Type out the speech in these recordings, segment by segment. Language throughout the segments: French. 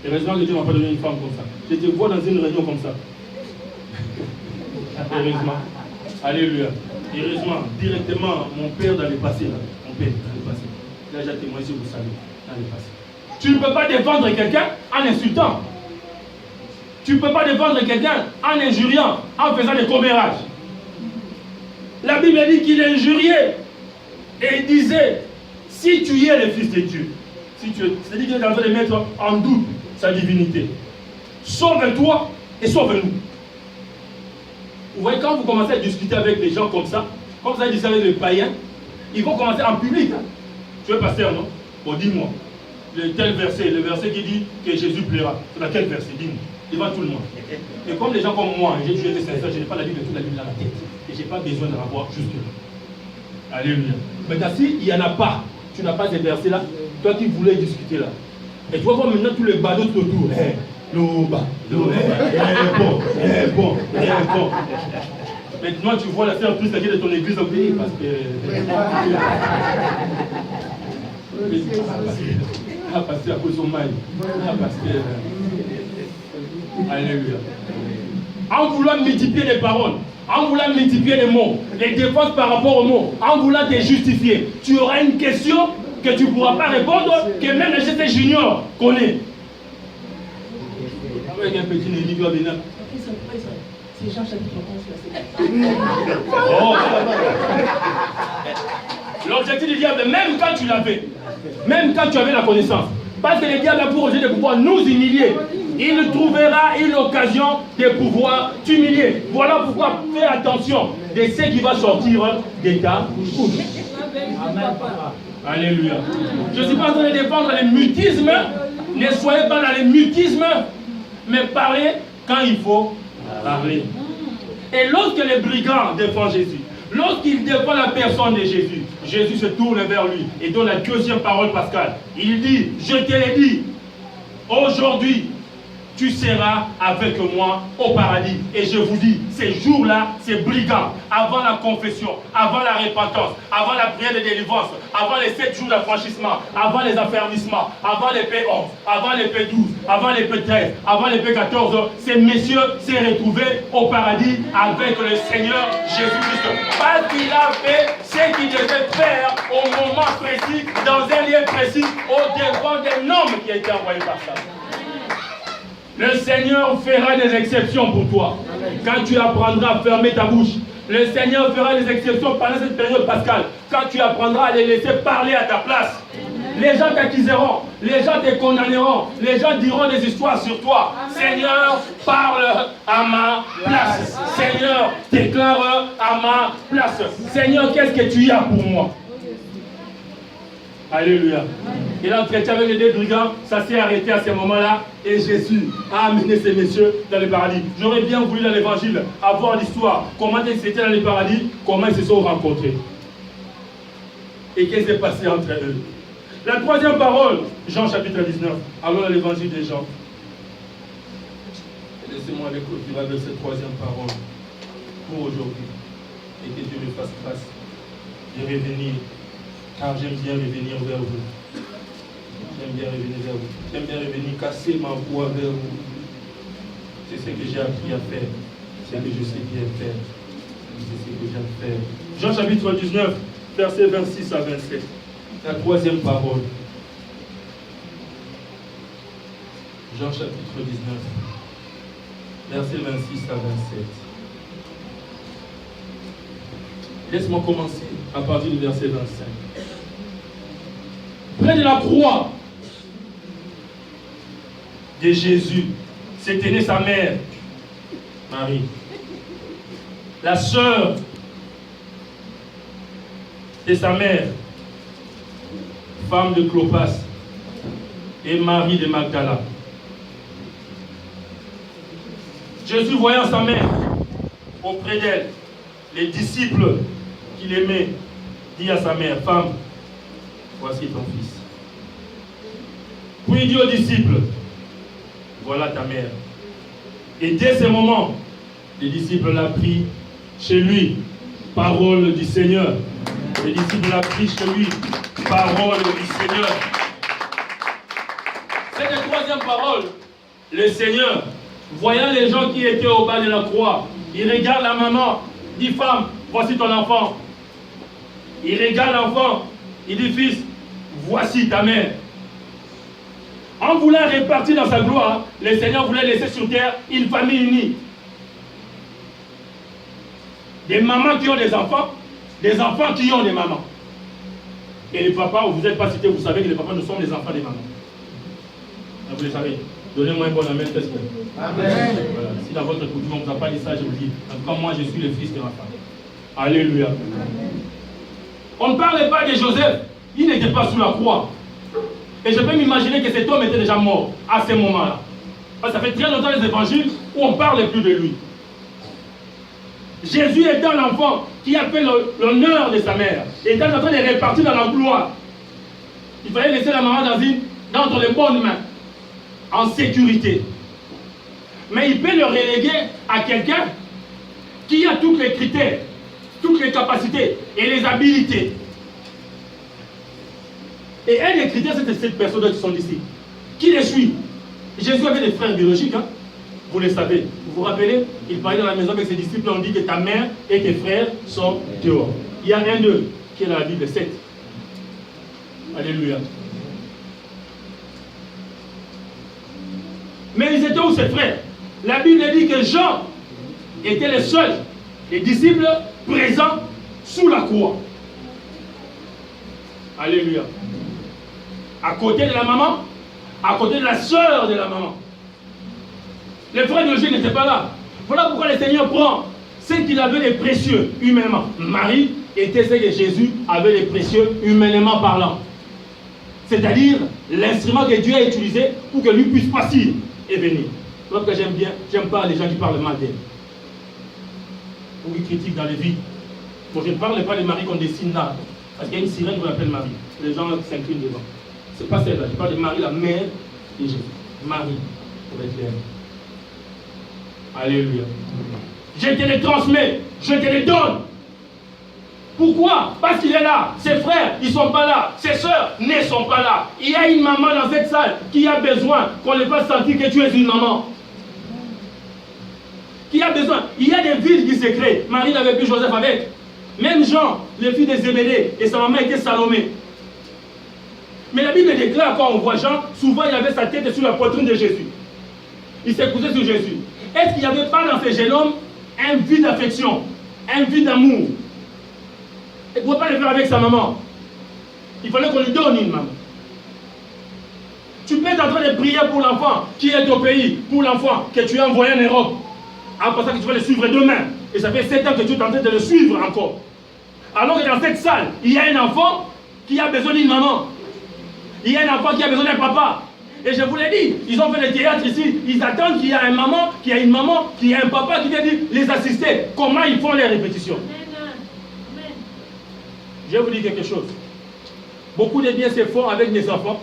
Heureusement que Dieu ne m'a pas donné une femme comme ça. Je te vois dans une réunion comme ça. Heureusement. Alléluia. Heureusement, directement, mon père dans le passé, là. Mon père dans le passé. Là, j'ai témoigné, si vous savez, dans le passé. Tu ne peux pas défendre quelqu'un en insultant. Tu ne peux pas défendre quelqu'un en injuriant, en faisant des commérages. La Bible dit qu'il injuriait. Et il disait, si tu es le Fils de Dieu, c'est-à-dire qu'il est en train de mettre en doute sa divinité. Sauve-toi et sauve-nous. Vous voyez, quand vous commencez à discuter avec des gens comme ça vous avez discuté avec les païens, ils vont commencer en public. Hein. Tu es pasteur, non? Bon, dis-moi. Le verset qui dit que Jésus plaira. C'est dans quel verset? Dis-moi. Devant tout le monde. Et comme les gens comme moi, j'ai toujours été sincère, je n'ai pas la Bible, toute la Bible dans la tête. Et je n'ai pas besoin de l'avoir jusque-là. Alléluia. Maintenant, s'il n'y en a pas, tu n'as pas ces versets-là, toi qui voulais discuter là. Et tu vas voir maintenant tous les badauds autour. Bon. Maintenant, tu vois la sœur plus de ton église au pays parce que. Parce que à cause de son mal. Parce que. Alléluia. En voulant multiplier les paroles, en voulant multiplier les mots, les défenses par rapport aux mots, en voulant te justifier, tu auras une question que tu ne pourras pas répondre, que même le GT Junior connaît. Avec un petit Némi, doit venir. C'est Jean chapitre 11. L'objectif du diable, même quand tu l'avais, même quand tu avais la connaissance, parce que le diable a pour objet de pouvoir nous humilier, il trouvera une occasion de pouvoir t'humilier. Voilà pourquoi fais attention de ce qui va sortir de ta bouche. Alléluia. Je ne suis pas en train de défendre les mutismes. Ne soyez pas dans les mutismes, mais parlez quand il faut parler. Et lorsque les brigands défendent Jésus, lorsqu'il défend la personne de Jésus, Jésus se tourne vers lui et donne la deuxième parole pascale. Il dit, je te l'ai dit, aujourd'hui, tu seras avec moi au paradis. Et je vous dis, ces jours-là, ces brigands, avant la confession, avant la repentance, avant la prière de délivrance, avant les 7 jours d'affranchissement, avant les affermissements, avant les P11, avant les P12, avant les P13, avant les P14, ces messieurs s'est retrouvés au paradis avec le Seigneur Jésus-Christ. Parce qu'il a fait ce qu'il devait faire au moment précis, dans un lieu précis, au devant d'un homme qui a été envoyé par ça. Le Seigneur fera des exceptions pour toi. Quand tu apprendras à fermer ta bouche, le Seigneur fera des exceptions pendant cette période pascale. Quand tu apprendras à les laisser parler à ta place. Les gens t'accuseront, les gens te condamneront, les gens diront des histoires sur toi. Seigneur, parle à ma place. Seigneur, déclare à ma place. Seigneur, qu'est-ce que tu as pour moi? Alléluia. Et l'entretien avec les deux brigands, ça s'est arrêté à ce moment-là. Et Jésus a amené ces messieurs dans le paradis. J'aurais bien voulu dans l'évangile avoir l'histoire. Comment ils étaient dans le paradis, comment ils se sont rencontrés. Et qu'est-ce qui s'est passé entre eux. La troisième parole, Jean chapitre 19. Allons dans l'évangile de Jean. Laissez-moi aller clôturer avec cette troisième parole pour aujourd'hui. Et que Dieu me fasse grâce de revenir. Car j'aime bien revenir vers vous. J'aime bien revenir vers vous. J'aime bien revenir casser ma voix vers vous. C'est ce que j'ai appris à faire. C'est ce que je sais bien faire. C'est ce que j'aime faire. Jean chapitre 19, versets 26 à 27. La troisième parole. Jean chapitre 19, versets 26 à 27. Laisse-moi commencer à partir du verset 25. Près de la croix de Jésus, s'est tenue sa mère, Marie, la sœur de sa mère, femme de Clopas, et Marie de Magdala. Jésus, voyant sa mère auprès d'elle, les disciples qu'il aimait, dit à sa mère, femme, voici ton fils. Puis il dit aux disciples, voilà ta mère. Et dès ce moment, les disciples l'ont pris chez lui, parole du Seigneur. Les disciples l'ont pris chez lui, parole du Seigneur. troisième parole, le Seigneur, voyant les gens qui étaient au bas de la croix, il regarde la maman, dit femme, voici ton enfant. Il regarde l'enfant, il dit fils, voici ta mère. En voulant répartir dans sa gloire, le Seigneur voulait laisser sur terre une famille unie. Des mamans qui ont des enfants qui ont des mamans. Et les papas, vous n'êtes pas cités, vous savez que les papas, nous sommes les enfants des mamans. Vous le savez. Donnez-moi un bon amen, test. Amen. Voilà. Si dans votre coutume, on ne vous a pas dit ça, je vous dis. En tout cas, moi, je suis le fils de ma femme. Alléluia. On ne parlait pas de Joseph. Il n'était pas sous la croix. Et je peux m'imaginer que cet homme était déjà mort à ce moment-là. Parce que ça fait très longtemps les évangiles où on ne parle plus de lui. Jésus étant l'enfant qui a fait l'honneur de sa mère, étant en train de répartir dans la gloire. Il fallait laisser la maman dans les bonnes mains, en sécurité. Mais il peut le reléguer à quelqu'un qui a tous les critères, toutes les capacités et les habilités. Et un des critères, c'est cette personne qui sont ici. Qui les suit? Jésus avait des frères biologiques, hein? Vous le savez. Vous vous rappelez? Il parlait dans la maison avec ses disciples, on dit que ta mère et tes frères sont dehors. Il y a un d'eux qui est dans la Bible, 7. Alléluia. Mais ils étaient où ses frères? La Bible dit que Jean était le seul, les disciples présents sous la croix. Alléluia. À côté de la maman, à côté de la sœur de la maman. Les frères biologiques n'étaient pas là. Voilà pourquoi le Seigneur prend ce qu'il avait de précieux humainement. Marie était ce que Jésus avait de précieux humainement parlant. C'est-à-dire l'instrument que Dieu a utilisé pour que lui puisse partir et venir. Donc j'aime pas les gens qui parlent mal d'elle. Ou qui critiquent dans les vies. Bon, je ne parle pas de Marie qu'on dessine là. Parce qu'il y a une sirène qu'on appelle Marie. Les gens s'inclinent devant. Ce n'est pas celle-là. Je parle de Marie, la mère de Jésus. Marie, pour être clair. Alléluia. Je te les transmets, je te les donne. Pourquoi? Parce qu'il est là. Ses frères, ils ne sont pas là. Ses sœurs ne sont pas là. Il y a une maman dans cette salle qui a besoin qu'on le fasse sentir que tu es une maman. Qui a besoin. Il y a des villes qui se créent. Marie n'avait plus Joseph avec. Même Jean, le fils de Zébédée, et sa maman était Salomé. Mais la Bible déclare, quand on voit Jean, souvent il avait sa tête sur la poitrine de Jésus. Il s'est couché sur Jésus. Est-ce qu'il n'y avait pas dans ce jeune homme un vide d'affection, un vide d'amour? Il ne pouvait pas le faire avec sa maman. Il fallait qu'on lui donne une maman. Tu peux être en train de prier pour l'enfant qui est au pays, pour l'enfant que tu as envoyé en Europe, en pensant que tu vas le suivre demain. Et ça fait 7 ans que tu es en train de le suivre encore. Alors que dans cette salle, il y a un enfant qui a besoin d'une maman. Il y a un enfant qui a besoin d'un papa. Et je vous l'ai dit, ils ont fait le théâtre ici. Ils attendent qu'il y ait une maman, qu'il y ait un papa qui vient les assister. Comment ils font les répétitions? Je vais vous dire quelque chose. Beaucoup de bien se font avec mes enfants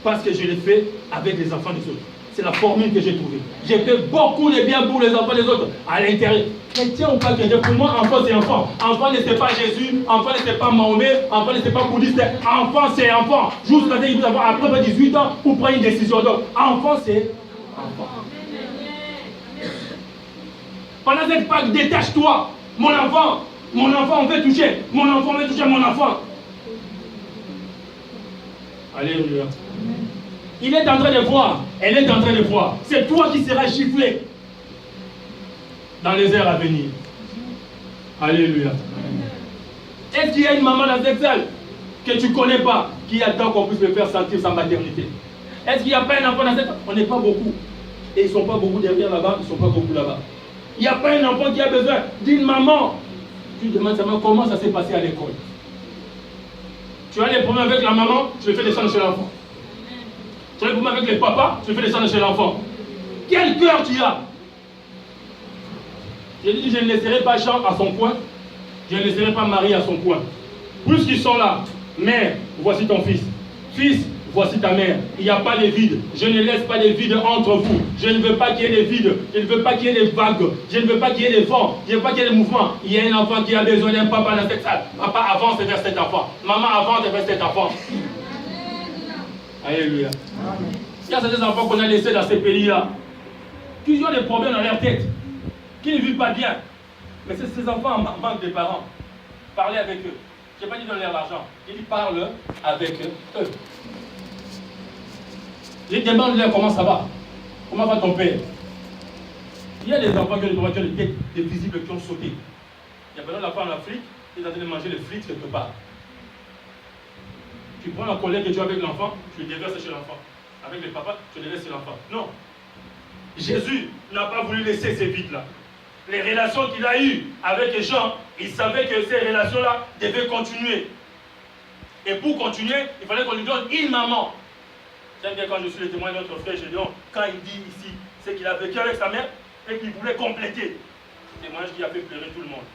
parce que je les fais avec les enfants des autres. C'est la formule que j'ai trouvée. J'ai fait beaucoup de bien pour les enfants des autres. À l'intérieur, chrétien ou pas chrétien, pour moi, enfant c'est enfant. Enfant ne c'est pas Jésus, enfant ne c'est pas Mahomet, enfant ne c'est pas bouddhiste. Enfant c'est enfant. Jusqu'à ce qu'il vous avoir après 18 ans pour prendre une décision. Donc, enfant c'est enfant. Pendant cette Pâque, détache-toi. Mon enfant, on veut toucher. Mon enfant veut toucher mon enfant. Alléluia. Il est en train de voir, elle est en train de voir. C'est toi qui seras chiffré dans les heures à venir. Alléluia. Est-ce qu'il y a une maman dans cette salle que tu ne connais pas qui attend qu'on puisse le faire sentir sa maternité? Est-ce qu'il n'y a pas un enfant dans cette salle? On n'est pas beaucoup. Et ils ne sont pas beaucoup derrière là-bas, ils ne sont pas beaucoup là-bas. Il n'y a pas un enfant qui a besoin d'une maman. Tu demandes seulement comment ça s'est passé à l'école. Tu as les problèmes avec la maman, tu le fais descendre chez l'enfant. Tu as les problèmes avec les papas, tu le fais descendre chez l'enfant. Quel cœur tu as? J'ai dit, je ne laisserai pas Jean à son coin, je ne laisserai pas Marie à son coin. Puisqu'ils sont là, mère, voici ton fils. Fils, voici ta mère. Il n'y a pas de vide. Je ne laisse pas de vide entre vous. Je ne veux pas qu'il y ait des vides. Je ne veux pas qu'il y ait des vagues. Je ne veux pas qu'il y ait des vents. Je ne veux pas qu'il y ait des mouvements. Il y a un enfant qui a besoin d'un papa dans cette salle. Papa avance vers cet enfant. Maman avance vers cet enfant. Alléluia. Il y a certains enfants qu'on a laissés dans ces pays-là, qui ont des problèmes dans leur tête, qui ne vivent pas bien. Mais c'est ces enfants en manque de parents. Parlez avec eux. Je n'ai pas dit donner leur l'argent. J'ai dit parle avec eux. Je demande-leur comment ça va. Comment va ton père? Il y a des enfants qui ont des têtes visibles qui ont sauté. Il y a par exemple l'enfant en Afrique, il est en train de manger les frites quelque part. Tu prends la colère que tu as avec l'enfant, tu le déverses chez l'enfant. Avec le papa, tu le déverses chez l'enfant. Non. Jésus n'a pas voulu laisser ces vides-là. Les relations qu'il a eues avec les gens, il savait que ces relations-là devaient continuer. Et pour continuer, il fallait qu'on lui donne une maman. J'aime bien quand je suis le témoin de notre frère Gédéon, quand il dit ici, c'est qu'il a vécu avec sa mère et qu'il voulait compléter. C'est un témoignage qui a fait pleurer tout le monde.